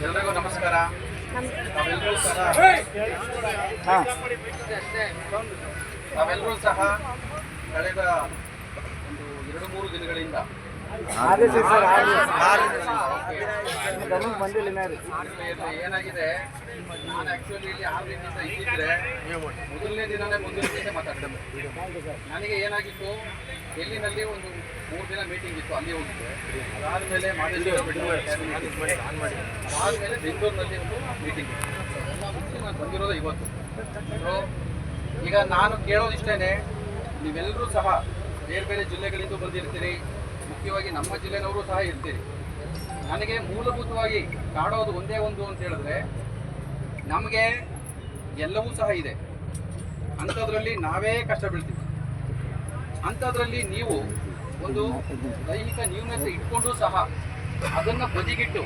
ಎಲ್ಲರಿಗೂ ನಮಸ್ಕಾರ. ನಾವೆಲ್ಲರೂ ಸಹ ಕಳೆದ ಒಂದು 2-3 ದಿನಗಳಿಂದ ಏನಾಗಿದೆ, ನಾನು ಆಕ್ಚುಲಿ ಇಲ್ಲಿ 6 ದಿನದಿಂದ ಇದ್ದಿದ್ರೆ ಮೊದಲನೇ ದಿನನೇ ಮುಂದಿನ ದಿನ ಮಾತಾಡ್ತೇನೆ. ನನಗೆ ಏನಾಗಿತ್ತು, ಎಲ್ಲಿನಲ್ಲಿ ಒಂದು 3 ದಿನ ಮೀಟಿಂಗ್ ಇತ್ತು, ಅಲ್ಲಿ ಹೋಗಿದ್ದೆ. ಅದಾದಮೇಲೆ ಆದಮೇಲೆ ಬೆಂಗಳೂರಿನಲ್ಲಿ ಒಂದು ಮೀಟಿಂಗ್ ಇತ್ತು. ಎಲ್ಲ ಮುಗಿಸಿ ನಾನು ಬಂದಿರೋದು ಇವತ್ತು. ಸೊ ಈಗ ನಾನು ಕೇಳೋದಿಷ್ಟೇ, ನೀವೆಲ್ಲರೂ ಸಹ ಬೇರೆ ಬೇರೆ ಜಿಲ್ಲೆಗಳಿಂದ ಬಂದಿರ್ತೀರಿ, ಮುಖ್ಯವಾಗಿ ನಮ್ಮ ಜಿಲ್ಲೆನವರು ಸಹ ಇರ್ತೀರಿ. ನನಗೆ ಮೂಲಭೂತವಾಗಿ ಕಾಡೋದು ಒಂದೇ ಒಂದು ಅಂತ ಹೇಳಿದ್ರೆ, ನಮಗೆ ಎಲ್ಲವೂ ಸಹ ಇದೆ, ಅಂಥದ್ರಲ್ಲಿ ನಾವೇ ಕಷ್ಟ ಬೀಳ್ತೀವಿ. ಅಂಥದ್ರಲ್ಲಿ ನೀವು ಒಂದು ದೈಹಿಕ ನ್ಯೂನತೆ ಇಟ್ಕೊಂಡು ಸಹ ಅದನ್ನು ಬದಿಗಿಟ್ಟು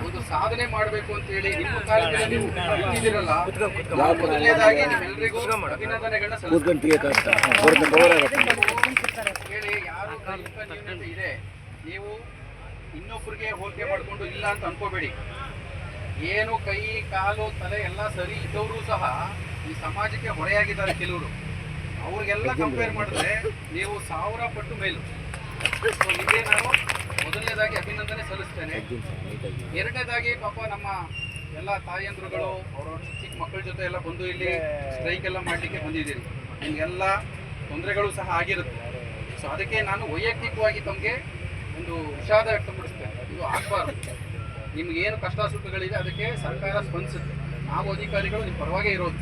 ಒಂದು ಸಾಧನೆ ಮಾಡಬೇಕು ಅಂತ ಹೇಳಿ ನಿಮ್ಮ ಕಾರ್ಯದಲ್ಲಿ ನೀವು ನಿಂತಿದ್ದೀರಲ್ಲ, ಮೊದಲನೇದಾಗಿ ನಿಮ್ಮೆಲ್ಲರಿಗೂ ಅಭಿನಂದನೆಗಳನ್ನ ಹೇಳಿ. ಯಾರು ದೈಹಿಕ ನ್ಯೂನತೆ ಇದೆ, ನೀವು ಇನ್ನೊಬ್ಬರಿಗೆ ಹೋಲಿಕೆ ಮಾಡಿಕೊಂಡು ಇಲ್ಲ ಅಂತ ಅನ್ಕೋಬೇಡಿ. ಏನು ಕೈ ಕಾಲು ತಲೆ ಎಲ್ಲ ಸರಿ ಇದ್ದವರು ಸಹ ಈ ಸಮಾಜಕ್ಕೆ ಹೊರೆಯಾಗಿದ್ದಾರೆ ಕೆಲವರು. ಅವ್ರಿಗೆಲ್ಲ ಕಂಪೇರ್ ಮಾಡಿದ್ರೆ ನೀವು 1000 ಪಟ್ಟು ಮೇಲು. ನಿಮಗೆ ನಾನು ಮೊದಲನೇದಾಗಿ ಅಭಿನಂದನೆ ಸಲ್ಲಿಸ್ತೇನೆ. ಎರಡನೇದಾಗಿ ಪಾಪ ನಮ್ಮ ಎಲ್ಲ ತಾಯಂದ್ರುಗಳು ಅವರ ಚಿಕ್ಕ ಮಕ್ಕಳ ಜೊತೆ ಎಲ್ಲ ಬಂದು ಇಲ್ಲಿ ಸ್ಟ್ರೈಕ್ ಎಲ್ಲ ಮಾಡಲಿಕ್ಕೆ ಬಂದಿದ್ದೀರಿ. ನಿಮಗೆಲ್ಲ ತೊಂದರೆಗಳು ಸಹ ಆಗಿರುತ್ತೆ. ಸೊ ಅದಕ್ಕೆ ನಾನು ವೈಯಕ್ತಿಕವಾಗಿ ತಮಗೆ ಒಂದು ವಿಷಾದ ವ್ಯಕ್ತಪಡಿಸ್ತೇನೆ. ಇದು ಆಗಬಾರ್ದು. ನಿಮಗೇನು ಕಷ್ಟ ಸುಖಗಳಿದೆ ಅದಕ್ಕೆ ಸರ್ಕಾರ ಸ್ಪಂದಿಸುತ್ತೆ. ನಾವು ಅಧಿಕಾರಿಗಳು ನಿಮ್ಮ ಪರವಾಗೇ ಇರೋದು.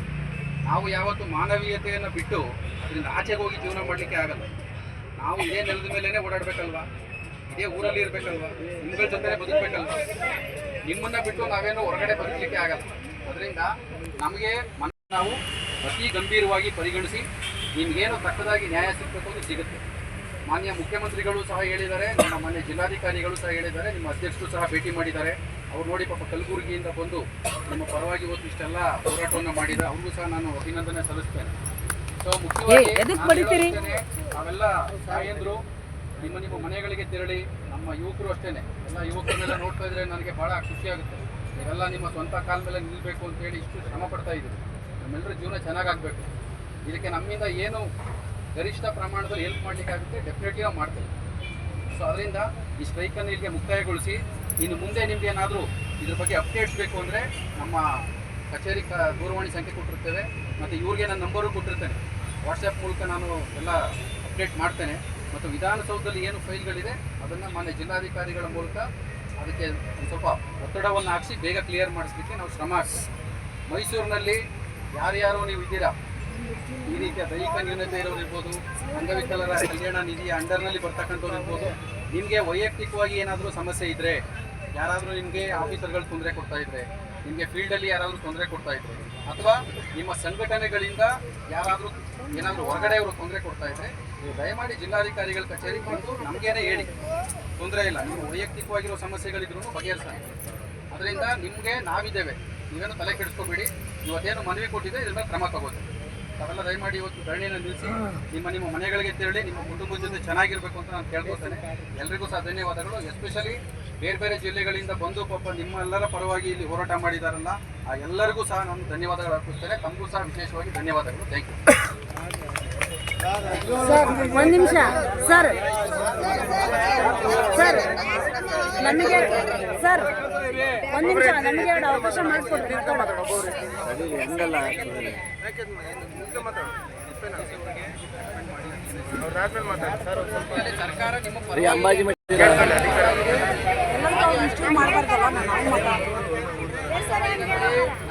ನಾವು ಯಾವತ್ತು ಮಾನವೀಯತೆಯನ್ನು ಬಿಟ್ಟು ಅದರಿಂದ ಆಚೆಗೆ ಹೋಗಿ ಜೀವನ ಮಾಡಲಿಕ್ಕೆ ಆಗಲ್ಲ. ನಾವು ಇದೇ ನೆಲದ ಮೇಲೇ ಓಡಾಡಬೇಕಲ್ವಾ, ಇದೇ ಊರಲ್ಲಿ ಇರಬೇಕಲ್ವಾ, ನಿಮ್ಗಳ ಜೊತೆ ಬದುಕಬೇಕಲ್ವಾ. ನಿಮ್ಮನ್ನು ಬಿಟ್ಟು ನಾವೇನೋ ಹೊರಗಡೆ ಬದುಕಲಿಕ್ಕೆ ಆಗಲ್ಲ. ಅದರಿಂದ ನಮಗೆ ನಾವು ಅತಿ ಗಂಭೀರವಾಗಿ ಪರಿಗಣಿಸಿ ನಿಮಗೇನು ತಕ್ಕದಾಗಿ ನ್ಯಾಯ ಸಿಗಬೇಕು ಅಂತ ಸಿಗುತ್ತೆ. ಮಾನ್ಯ ಮುಖ್ಯಮಂತ್ರಿಗಳು ಸಹ ಹೇಳಿದ್ದಾರೆ, ನಮ್ಮ ಮಾನ್ಯ ಜಿಲ್ಲಾಧಿಕಾರಿಗಳು ಸಹ ಹೇಳಿದ್ದಾರೆ, ನಿಮ್ಮ ಅಧ್ಯಕ್ಷರು ಸಹ ಭೇಟಿ ಮಾಡಿದ್ದಾರೆ. ಅವ್ರು ನೋಡಿ ಪಾಪ ಕಲಬುರಗಿಯಿಂದ ಬಂದು ನಿಮ್ಮ ಪರವಾಗಿ ಇವತ್ತು ಇಷ್ಟೆಲ್ಲ ಹೋರಾಟವನ್ನು ಮಾಡಿದ್ದಾರೆ. ಅವ್ರಿಗೂ ಸಹ ನಾನು ಅಭಿನಂದನೆ ಸಲ್ಲಿಸ್ತೇನೆ. ಸೊ ಮುಖ್ಯವಾಗಿ ನಾವೆಲ್ಲ ತಾಯಂದ್ರು ನಿಮ್ಮ ಮನೆಗಳಿಗೆ ತೆರಳಿ, ನಮ್ಮ ಯುವಕರು ಅಷ್ಟೇ, ಎಲ್ಲ ಯುವಕರನ್ನೆಲ್ಲ ನೋಡ್ತಾ ಇದ್ರೆ ನನಗೆ ಭಾಳ ಖುಷಿಯಾಗುತ್ತೆ. ನೀವೆಲ್ಲ ನಿಮ್ಮ ಸ್ವಂತ ಕಾಲ ಮೇಲೆ ನಿಲ್ಲಬೇಕು ಅಂತೇಳಿ ಇಷ್ಟು ಶ್ರಮ ಪಡ್ತಾ ಇದ್ದೀವಿ. ನಮ್ಮೆಲ್ಲರ ಜೀವನ ಚೆನ್ನಾಗಾಗಬೇಕು. ಇದಕ್ಕೆ ನಮ್ಮಿಂದ ಏನು ಗರಿಷ್ಠ ಪ್ರಮಾಣದಲ್ಲಿ ಹೆಲ್ಪ್ ಮಾಡಲಿಕ್ಕಾಗುತ್ತೆ ಡೆಫಿನೆಟ್ಲಿ ನಾವು ಮಾಡ್ತೇವೆ. ಸೊ ಅದರಿಂದ ಈ ಸ್ಟ್ರೈಕನ್ನು ಇಲ್ಲಿಗೆ ಮುಕ್ತಾಯಗೊಳಿಸಿ, ಇನ್ನು ಮುಂದೆ ನಿಮ್ಗೆ ಏನಾದರೂ ಇದ್ರ ಬಗ್ಗೆ ಅಪ್ಡೇಟ್ಸ್ ಬೇಕು ಅಂದರೆ ನಮ್ಮ ಕಚೇರಿ ದೂರವಾಣಿ ಸಂಖ್ಯೆ ಕೊಟ್ಟಿರ್ತೇವೆ, ಮತ್ತು ಇವ್ರಿಗೆ ನನ್ನ ನಂಬರು ಕೊಟ್ಟಿರ್ತೇನೆ. ವಾಟ್ಸಪ್ ಮೂಲಕ ನಾನು ಎಲ್ಲ ಅಪ್ಡೇಟ್ ಮಾಡ್ತೇನೆ. ಮತ್ತು ವಿಧಾನಸೌಧದಲ್ಲಿ ಏನು ಫೈಲ್ಗಳಿದೆ ಅದನ್ನು ಮಾನ್ಯ ಜಿಲ್ಲಾಧಿಕಾರಿಗಳ ಮೂಲಕ ಅದಕ್ಕೆ ಒಂದು ಸ್ವಲ್ಪ ಒತ್ತಡವನ್ನು ಹಾಕಿಸಿ ಬೇಗ ಕ್ಲಿಯರ್ ಮಾಡಿಸ್ಲಿಕ್ಕೆ ನಾವು ಶ್ರಮ ಹಾಕ್ತೀವಿ. ಮೈಸೂರಿನಲ್ಲಿ ಯಾರ್ಯಾರು ನೀವು ಇದ್ದೀರಾ, ಈ ರೀತಿಯ ದೈಹಿಕ ನ್ಯೂನತೆ ಇರೋರು ಇರ್ಬೋದು, ಅಂಗವಿಕಲರ ಕಲ್ಯಾಣ ನಿಧಿಯ ಅಂಡರ್ನಲ್ಲಿ ಬರ್ತಕ್ಕಂಥವ್ರು ಇರ್ಬೋದು, ನಿಮಗೆ ವೈಯಕ್ತಿಕವಾಗಿ ಏನಾದರೂ ಸಮಸ್ಯೆ ಇದ್ದರೆ, ಯಾರಾದರೂ ನಿಮಗೆ ಆಫೀಸರ್ಗಳು ತೊಂದರೆ ಕೊಡ್ತಾ ಇದ್ದರೆ, ನಿಮಗೆ ಫೀಲ್ಡಲ್ಲಿ ಯಾರಾದರೂ ತೊಂದರೆ ಕೊಡ್ತಾ ಇದ್ದರೆ, ಅಥವಾ ನಿಮ್ಮ ಸಂಘಟನೆಗಳಿಂದ ಯಾರಾದರೂ ಏನಾದರೂ ಹೊರಗಡೆಯವರು ತೊಂದರೆ ಕೊಡ್ತಾ ಇದ್ದರೆ, ನೀವು ದಯಮಾಡಿ ಜಿಲ್ಲಾಧಿಕಾರಿಗಳ ಕಚೇರಿಗೆ ಬಂದು ನಮಗೇನೆ ಹೇಳಿ, ತೊಂದರೆ ಇಲ್ಲ. ನೀವು ವೈಯಕ್ತಿಕವಾಗಿರೋ ಸಮಸ್ಯೆಗಳಿದ್ರೂ ಬಗೆಹರಿಸೋಣ. ಅದರಿಂದ ನಿಮಗೆ ನಾವಿದ್ದೇವೆ, ನೀವೇನು ತಲೆ ಕೆಡಿಸ್ಕೋಬೇಡಿ. ಇವತ್ತೇನು ಮನವಿ ಕೊಟ್ಟಿದೆ ಇದರ ಮೇಲೆ ಕ್ರಮ ತಗೋತೀವಿ. ತಾವೆಲ್ಲ ದಯಮಾಡಿ ಇವತ್ತು ಧರಣಿಯನ್ನು ನಿಲ್ಲಿಸಿ ನಿಮ್ಮ ಮನೆಗಳಿಗೆ ತೆರಳಿ ನಿಮ್ಮ ಕುಟುಂಬದ ಜೊತೆ ಚೆನ್ನಾಗಿರಬೇಕು ಅಂತ ನಾನು ಕೇಳ್ಕೊತೇನೆ. ಎಲ್ರಿಗೂ ಸಹ ಧನ್ಯವಾದಗಳು. ಎಸ್ಪೆಷಲಿ ಬೇರೆ ಬೇರೆ ಜಿಲ್ಲೆಗಳಿಂದ ಬಂದು ಪಾಪ ನಿಮ್ಮೆಲ್ಲರ ಪರವಾಗಿ ಇಲ್ಲಿ ಹೋರಾಟ ಮಾಡಿದಾರಲ್ಲ, ಆ ಎಲ್ಲರಿಗೂ ಸಹ ನಾನು ಧನ್ಯವಾದಗಳು ಅರ್ಪಿಸ್ತೇನೆ. ತಮಗೂ ಸಹ ವಿಶೇಷವಾಗಿ ಧನ್ಯವಾದಗಳು. Thank you. ಒಂದು ನಿಮಿಷ ಸರ್, ಸರ್ ನಮಗೆ ಸರ್ ಒಂದು ನಿಮಿಷ ನಮಗೆ ಎರಡು ಅವಕಾಶ ಮಾಡಿಕೊಡ್ರಿ. ಸರ್ಕಾರ ನಿಮ್ಮ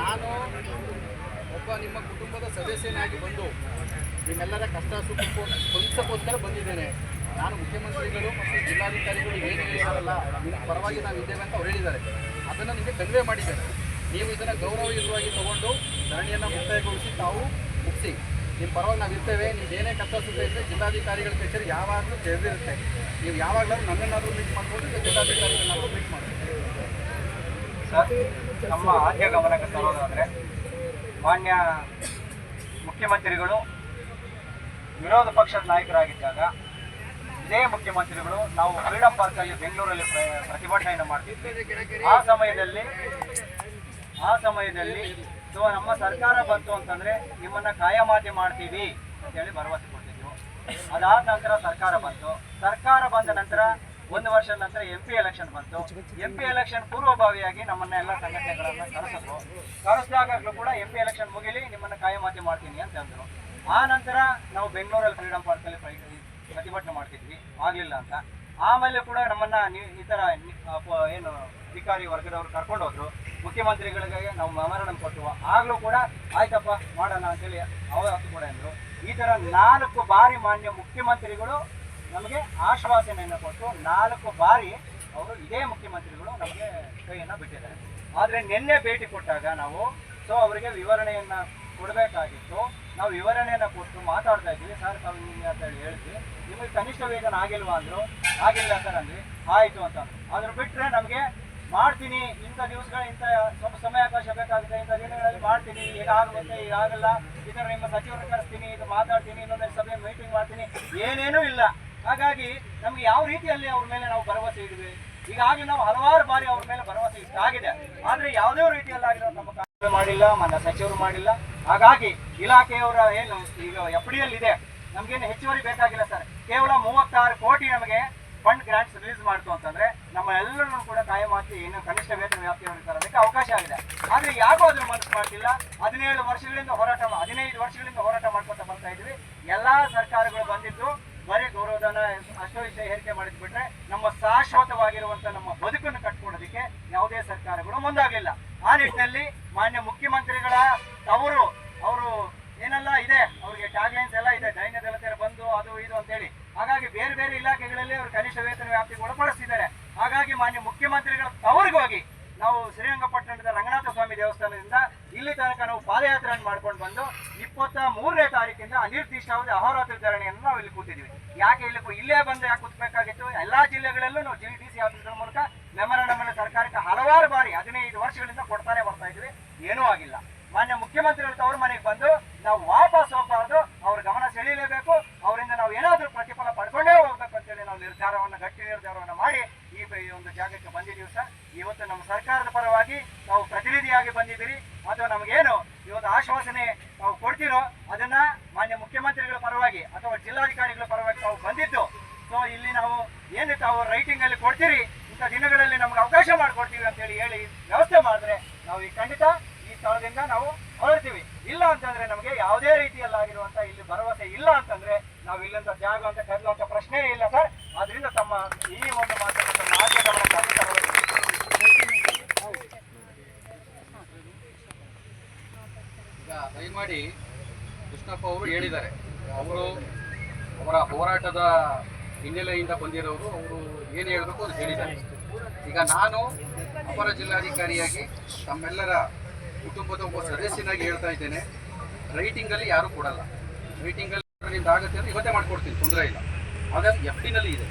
ನಾನು ಒಬ್ಬ ನಿಮ್ಮ ಕುಟುಂಬದ ಸದಸ್ಯನಾಗಿ ಬಂದು ನಿಮ್ಮೆಲ್ಲರ ಕಷ್ಟ ಸ್ಪಂದಿಸೋಕ್ಕೋಸ್ಕರ ಬಂದಿದ್ದೇನೆ. ನಾನು ಮುಖ್ಯಮಂತ್ರಿಗಳು ಮತ್ತು ಜಿಲ್ಲಾಧಿಕಾರಿಗಳು ಏನು ಹೇಳಿದಾರಲ್ಲ, ನಿಮ್ಮ ಪರವಾಗಿ ನಾವು ಇದ್ದೇವೆ ಅಂತ ಅವ್ರು ಹೇಳಿದ್ದಾರೆ. ಅದನ್ನು ನಿಮಗೆ ಕನ್ವೆ ಮಾಡಿದ್ದೇನೆ. ನೀವು ಇದನ್ನು ಗೌರವಯುತವಾಗಿ ತಗೊಂಡು ಧರಣಿಯನ್ನು ಮುಕ್ತಾಯಗೊಳಿಸಿ ತಾವು ಮುಗಿಸಿ. ನಿಮ್ಮ ಪರವಾಗಿ ನಾವು ಇರ್ತೇವೆ. ನೀವು ಏನೇ ಕಷ್ಟ ಸುತ್ತ ಇದ್ದರೆ ಜಿಲ್ಲಾಧಿಕಾರಿಗಳ ಕಚೇರಿ ಯಾವಾಗಲೂ ತೆರೆದಿರುತ್ತೆ. ನೀವು ಯಾವಾಗಲಾದ್ರೂ ನನ್ನನ್ನಾದರೂ ಮೀಟ್ ಮಾಡಿಕೊಂಡು ಜಿಲ್ಲಾಧಿಕಾರಿಗಳನ್ನಾದರೂ ಮೀಟ್ ಮಾಡಿ. ಸರ್, ನಮ್ಮ ಆದ್ಯ ಗಮನಕ್ಕೆ ತರೋದಾದರೆ, ಮಾನ್ಯ ಮುಖ್ಯಮಂತ್ರಿಗಳು ವಿರೋಧ ಪಕ್ಷದ ನಾಯಕರಾಗಿದ್ದಾಗ ಇದೇ ಮುಖ್ಯಮಂತ್ರಿಗಳು ನಾವು ಫ್ರೀಡಂ ಪಾರ್ಕ್ ಅಲ್ಲಿ ಬೆಂಗಳೂರಲ್ಲಿ ಪ್ರತಿಭಟನೆಯನ್ನು ಮಾಡ್ತಿದ್ವಿ. ಆ ಸಮಯದಲ್ಲಿ ಸೊ ನಮ್ಮ ಸರ್ಕಾರ ಬಂತು ಅಂತಂದ್ರೆ ನಿಮ್ಮನ್ನ ಕಾಯಮಾತಿ ಮಾಡ್ತೀವಿ ಅಂತ ಹೇಳಿ ಭರವಸೆ ಕೊಟ್ಟಿದ್ವು. ಅದಾದ ನಂತರ ಸರ್ಕಾರ ಬಂದ ನಂತರ 1 ವರ್ಷದ ನಂತರ MP ಎಲೆಕ್ಷನ್ ಬಂತು. MP ಎಲೆಕ್ಷನ್ ಪೂರ್ವಭಾವಿಯಾಗಿ ನಮ್ಮನ್ನೆಲ್ಲ ಸಂಘಟನೆಗಳನ್ನ ಕರೆಸಿದಾಗಲೂ ಕೂಡ MP ಎಲೆಕ್ಷನ್ ಮುಗಿಲಿ ನಿಮ್ಮನ್ನ ಕಾಯಮಾತಿ ಮಾಡ್ತೀನಿ ಅಂತ ಅಂದ್ರು. ಆ ನಂತರ ನಾವು ಬೆಂಗಳೂರಲ್ಲಿ ಫ್ರೀಡಂ ಪಾರ್ಕ್ ಅಲ್ಲಿ ಪ್ರತಿಭಟನೆ ಮಾಡ್ತಿದ್ವಿ, ಆಗ್ಲಿಲ್ಲ ಅಂತ. ಆಮೇಲೆ ಕೂಡ ನಮ್ಮನ್ನ ಈ ತರ ಏನು ಅಧಿಕಾರಿ ವರ್ಗದವರು ಕರ್ಕೊಂಡು ಹೋದ್ರು. ಮುಖ್ಯಮಂತ್ರಿಗಳಿಗೆ ನಾವು ಮೆಮೊರಾಂಡಮ್ ಕೊಟ್ಟು ಆಗ್ಲೂ ಕೂಡ ಆಯ್ತಪ್ಪ ಮಾಡೋಣ ಅಂತೇಳಿ ಅವತ್ತು ಕೂಡ ಅಂದ್ರು. ಈ ತರ 4 ಬಾರಿ ಮಾನ್ಯ ಮುಖ್ಯಮಂತ್ರಿಗಳು ನಮಗೆ ಆಶ್ವಾಸನೆಯನ್ನು ಕೊಟ್ಟು 4 ಬಾರಿ ಅವರು ಇದೇ ಮುಖ್ಯಮಂತ್ರಿಗಳು ನಮಗೆ ಕೈಯನ್ನು ಬಿಟ್ಟಿದ್ದಾರೆ. ಆದರೆ ನಿನ್ನೆ ಭೇಟಿ ಕೊಟ್ಟಾಗ ನಾವು ಅವರಿಗೆ ವಿವರಣೆಯನ್ನ ಕೊಡಬೇಕಾಗಿತ್ತು. ನಾವು ವಿವರಣೆಯನ್ನು ಕೊಟ್ಟು ಮಾತಾಡ್ತಾ ಇದ್ವಿ. ಸರ್ ತಾವು ನಿಮಗೆ ಅಂತ ಹೇಳಿ ಹೇಳಿದ್ವಿ, ನಿಮಗೆ ಕನಿಷ್ಠ ವೇತನ ಆಗಿಲ್ವಾ ಅಂದರು. ಆಗಿಲ್ಲ ಸರ್ ಅಂದ್ವಿ, ಆಯಿತು ಅಂತ. ಅದ್ರ ಬಿಟ್ಟರೆ ನಮಗೆ ಮಾಡ್ತೀನಿ, ಇಂಥ ದಿವಸಗಳ ಇಂಥ ಸ್ವಲ್ಪ ಸಮಯಾವಕಾಶ ಬೇಕಾಗುತ್ತೆ, ಇಂಥ ದಿನಗಳಲ್ಲಿ ಮಾಡ್ತೀನಿ, ಈಗ ಆಗುತ್ತೆ, ಈಗ ಆಗಲ್ಲ, ಈ ಥರ ನಿಮ್ಮ ಸಚಿವರನ್ನು ಕರೆಸ್ತೀನಿ, ಇದು ಮಾತಾಡ್ತೀನಿ, ಇನ್ನೊಂದು ಸಭೆ ಮೀಟಿಂಗ್ ಮಾಡ್ತೀನಿ, ಏನೇನೂ ಇಲ್ಲ. ಹಾಗಾಗಿ ನಮ್ಗೆ ಯಾವ ರೀತಿಯಲ್ಲಿ ಅವ್ರ ಮೇಲೆ ನಾವು ಭರವಸೆ ಇದ್ವಿ. ಈಗಾಗಲೇ ನಾವು ಹಲವಾರು ಬಾರಿ ಅವ್ರ ಮೇಲೆ ಭರವಸೆ ಇಷ್ಟಾಗಿದೆ, ಆದರೆ ಯಾವುದೇ ರೀತಿಯಲ್ಲಾಗಿರೋ ನಮ್ಮ ಕಾರ್ಯ ಮಾಡಿಲ್ಲ, ನನ್ನ ಸಚಿವರು ಮಾಡಿಲ್ಲ. ಹಾಗಾಗಿ ಇಲಾಖೆಯವರ ಏನು ಈಗ FDL ಇದೆ, ನಮಗೇನು ಹೆಚ್ಚುವರಿ ಬೇಕಾಗಿಲ್ಲ ಸರ್. ಕೇವಲ 36 ಕೋಟಿ ನಮಗೆ ಫಂಡ್ ಗ್ರಾಂಟ್ಸ್ ರಿಲೀಸ್ ಮಾಡ್ತು ಅಂತಂದ್ರೆ ನಮ್ಮ ಎಲ್ಲರನ್ನೂ ಕೂಡ ಕಾಯಮಾತಿ ಇನ್ನು ಕನಿಷ್ಠ ವೇತನ ವ್ಯಾಪ್ತಿಯನ್ನು ತರೋದಕ್ಕೆ ಅವಕಾಶ ಆಗಿದೆ. ಆದರೆ ಯಾಕೋ ಅದ್ರ ಮನಸ್ಸು ಮಾಡ್ತಿಲ್ಲ. 15 ವರ್ಷಗಳಿಂದ ಹೋರಾಟ ಮಾಡ್ಕೊತಾ ಬರ್ತಾ ಇದ್ವಿ. ಎಲ್ಲಾ ಸರ್ಕಾರಗಳು ಬಂದಿದ್ದು ಬರೀ ಗೌರವಧನ ಅಷ್ಟೋ ಇಷ್ಟ ಏರಿಕೆ ಮಾಡಿದ್ ಬಿಟ್ರೆ ನಮ್ಮ ಶಾಶ್ವತವಾಗಿರುವಂತ ನಮ್ಮ ಬದುಕನ್ನು ಕಟ್ಕೊಡೋದಕ್ಕೆ ಯಾವುದೇ ಸರ್ಕಾರಗಳು ಮುಂದಾಗಲಿಲ್ಲ. ಆ ನಿಟ್ಟಿನಲ್ಲಿ ಮಾನ್ಯ ಮುಖ್ಯಮಂತ್ರಿಗಳ ಅವರು ಏನೆಲ್ಲ ಇದೆ, ಅವ್ರಿಗೆ ಟ್ಯಾಗ್ಲೈನ್ಸ್ ಎಲ್ಲ ಇದೆ, ದೈನ್ಯ ದళತರ ಬಂದು ಅದು ಇದು ಅಂತೇಳಿ. ಹಾಗಾಗಿ ಬೇರೆ ಬೇರೆ ಇಲಾಖೆಗಳಲ್ಲಿ ಅವರು ಕನಿಷ್ಠ ವೇತನ ವ್ಯಾಪ್ತಿಗೆ ಒಳಪಡಿಸ್ತಿದ್ದಾರೆ. ಹಾಗಾಗಿ ಮಾನ್ಯ ಮುಖ್ಯಮಂತ್ರಿಗಳ ತವರಿಗೋಗಿ ನಾವು ಶ್ರೀರಂಗಪಟ್ಟಣದ ರಂಗನಾಥ ಸ್ವಾಮಿ ದೇವಸ್ಥಾನದಿಂದ ಇಲ್ಲಿ ತನಕ ನಾವು ಪಾದಯಾತ್ರೆಯನ್ನು ಮಾಡ್ಕೊಂಡು ಬಂದು 23ನೇ ತಾರೀಕಿಂದ ಅನಿರ್ದಿಷ್ಟಾವಧಿ ಅಹೋರಾತ್ರಿ ಧರಣಿಯನ್ನು ನಾವು ಇಲ್ಲಿ ಕೂತಿದ್ವಿ. ಯಾಕೆ ಇಲ್ಲೇ ಬಂದು ಯಾಕೆ ಕೂತ್ಬೇಕಾಗಿತ್ತು? ಎಲ್ಲಾ ಜಿಲ್ಲೆಗಳಲ್ಲೂ ನಾವು GDC ಆಫೀಸ್ಗಳ ಮೂಲಕ ಮೆಮೊರಾಂಡಮ್ ಅನ್ನು ಸರ್ಕಾರಕ್ಕೆ ಹಲವಾರು ಬಾರಿ 15 ವರ್ಷಗಳಿಂದ ಕೊಡ್ತಾನೆ ಬರ್ತಾ ಇದ್ವಿ, ಏನೂ ಆಗಿಲ್ಲ. ಮಾನ್ಯ ಮುಖ್ಯಮಂತ್ರಿಗಳು ತವ್ರ ಮನೆಗೆ ಬಂದು ನಾವು ವಾಪಸ್ ಹೋಗಬಾರ್ದು, ಅವ್ರ ಗಮನ ಸೆಳೀಲೇಬೇಕು, ಅವರಿಂದ ನಾವು ಏನಾದರೂ ಪ್ರತಿಫಲ ಪಡ್ಕೊಂಡೇ ಹೋಗ್ಬೇಕು ಅಂತೇಳಿ ನಾವು ಗಟ್ಟಿ ನಿರ್ಧಾರವನ್ನು ಮಾಡಿ ಈ ಒಂದು ಜಾಗಕ್ಕೆ ಬಂದಿದ್ದೀವಿ ಸರ್. ಇವತ್ತು ನಮ್ಮ ಸರ್ಕಾರದ ಪರವಾಗಿ ನಾವು ಪ್ರತಿನಿಧಿಯಾಗಿ ಬಂದಿದ್ದೀರಿ, ಅಥವಾ ನಮಗೇನು ಇವತ್ತು ಆಶ್ವಾಸನೆ ನಾವು ಕೊಡ್ತೀರೋ ಅದನ್ನ ಮಾನ್ಯ ಮುಖ್ಯಮಂತ್ರಿಗಳ ಪರವಾಗಿ ಅಥವಾ ಜಿಲ್ಲಾಧಿಕಾರಿಗಳ ಪರವಾಗಿ ನಾವು ಬಂದಿದ್ದು. ಸೊ ಇಲ್ಲಿ ನಾವು ಏನು ತಾವು ರೈಟಿಂಗ್ ಅಲ್ಲಿ ಕೊಡ್ತೀರಿ, ಇಂಥ ದಿನಗಳಲ್ಲಿ ನಮ್ಗೆ ಅವಕಾಶ ಮಾಡಿಕೊಡ್ತೀವಿ ಅಂತೇಳಿ ಹೇಳಿ ವ್ಯವಸ್ಥೆ ಮಾಡಿದ್ರೆ ನಾವು ಈ ಖಂಡಿತ ಈ ಸ್ಥಳದಿಂದ ನಾವು ಹೊರಡ್ತೀವಿ. ಇಲ್ಲ ಅಂತಂದ್ರೆ ನಮಗೆ ಯಾವುದೇ ರೀತಿಯಲ್ಲಾಗಿರುವಂತ ಇಲ್ಲಿ ಭರವಸೆ ಇಲ್ಲ ಅಂತಂದ್ರೆ ನಾವು ಇಲ್ಲಿಂದ ಜಾಗ ಅಂತ ಕರೆಯುವಂತ ಪ್ರಶ್ನೆ ಇಲ್ಲ ಸರ್. ಆದ್ರಿಂದ ತಮ್ಮ ಈ ಒಂದು ಮಾತನ್ನು ತಮ್ಮ ಆದ್ಯ ಗಮನಕ್ಕೆ ಈಗ ದಯಮಾಡಿ ಕೃಷ್ಣಪ್ಪ ಅವರು ಹೇಳಿದ್ದಾರೆ, ಅವರ ಹೋರಾಟದ ಹಿನ್ನೆಲೆಯಿಂದ ಬಂದಿರೋರು, ಅವರು ಏನು ಹೇಳಬೇಕು ಅದು ಹೇಳಿದ್ದಾರೆ. ಈಗ ನಾನು ಅಪರ ಜಿಲ್ಲಾಧಿಕಾರಿಯಾಗಿ ತಮ್ಮೆಲ್ಲರ ಕುಟುಂಬದ ಒಬ್ಬ ಸದಸ್ಯನಾಗಿ ಹೇಳ್ತಾ ಇದ್ದೇನೆ, ರೈಟಿಂಗಲ್ಲಿ ಯಾರೂ ಕೊಡಲ್ಲ. ರೈಟಿಂಗಲ್ಲಿ ನಿಮ್ದು ಆಗುತ್ತೆ ಅಂದರೆ ಇವತ್ತೇ ಮಾಡಿಕೊಡ್ತೀನಿ, ತೊಂದರೆ ಇಲ್ಲ. ಹಾಗಾಗಿ FDನಲ್ಲಿ ಇದೆ.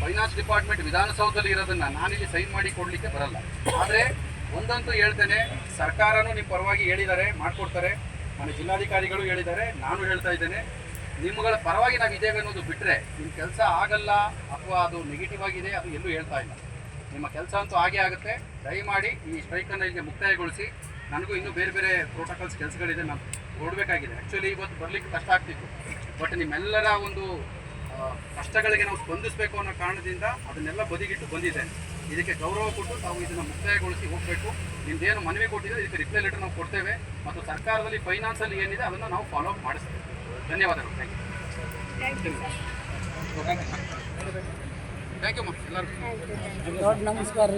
ಫೈನಾನ್ಸ್ ಡಿಪಾರ್ಟ್ಮೆಂಟ್ ವಿಧಾನಸೌಧದಲ್ಲಿ ಇರೋದನ್ನು ನಾನಿಲ್ಲಿ ಸೈನ್ ಮಾಡಿ ಕೊಡಲಿಕ್ಕೆ ಬರಲ್ಲ. ಆದರೆ ಒಂದಂತೂ ಹೇಳ್ತೇನೆ, ಸರ್ಕಾರನೂ ನಿಮ್ಮ ಪರವಾಗಿ ಹೇಳಿದ್ದಾರೆ, ಮಾಡಿಕೊಡ್ತಾರೆ. ನನ್ನ ಜಿಲ್ಲಾಧಿಕಾರಿಗಳು ಹೇಳಿದ್ದಾರೆ, ನಾನು ಹೇಳ್ತಾ ಇದ್ದೇನೆ, ನಿಮ್ಮಗಳ ಪರವಾಗಿ ನಾವು ಇದ್ದೇವೆ ಅನ್ನೋದು ಬಿಟ್ಟರೆ ನಿಮ್ಮ ಕೆಲಸ ಆಗಲ್ಲ ಅಥವಾ ಅದು ನೆಗೆಟಿವ್ ಆಗಿದೆ ಅದು ಎಲ್ಲೂ ಹೇಳ್ತಾ ಇಲ್ಲ. ನಿಮ್ಮ ಕೆಲಸ ಅಂತೂ ಆಗೇ ಆಗುತ್ತೆ. ದಯಮಾಡಿ ಈ ಸ್ಟ್ರೈಕನ್ನು ಇಲ್ಲಿಗೆ ಮುಕ್ತಾಯಗೊಳಿಸಿ. ನನಗೂ ಇನ್ನೂ ಬೇರೆ ಬೇರೆ ಪ್ರೋಟೋಕಾಲ್ಸ್ ಕೆಲಸಗಳಿದೆ, ನಾನು ಹೊರಡಬೇಕಾಗಿದೆ. ಆ್ಯಕ್ಚುಲಿ ಇವತ್ತು ಬರಲಿಕ್ಕೆ ಕಷ್ಟ ಆಗ್ತಿತ್ತು, ಬಟ್ ನಿಮ್ಮೆಲ್ಲರ ಒಂದು ಕಷ್ಟಗಳಿಗೆ ನಾವು ಸ್ಪಂದಿಸಬೇಕು ಅನ್ನೋ ಕಾರಣದಿಂದ ಅದನ್ನೆಲ್ಲ ಬದಿಗಿಟ್ಟು ಬಂದಿದ್ದೇನೆ. ಇದಕ್ಕೆ ಗೌರವ ಕೊಟ್ಟು ತಾವು ಇದನ್ನು ಮುಕ್ತಾಯಗೊಳಿಸಿ ಹೋಗಬೇಕು. ನಿಮ್ದೇನು ಮನವಿ ಕೊಟ್ಟಿದ್ರೆ ಇದಕ್ಕೆ ರಿಪ್ಲೈ ಲೆಟರ್ ನಾವು ಕೊಡ್ತೇವೆ, ಮತ್ತು ಸರ್ಕಾರದಲ್ಲಿ ಫೈನಾನ್ಸಲ್ಲಿ ಏನಿದೆ ಅದನ್ನು ನಾವು ಫಾಲೋ ಅಪ್ ಮಾಡಿಸ್ತೇವೆ. ಧನ್ಯವಾದಗಳು. ಥ್ಯಾಂಕ್ ಯು ಎಲ್ಲರಿಗೂ. ನಮಸ್ಕಾರ.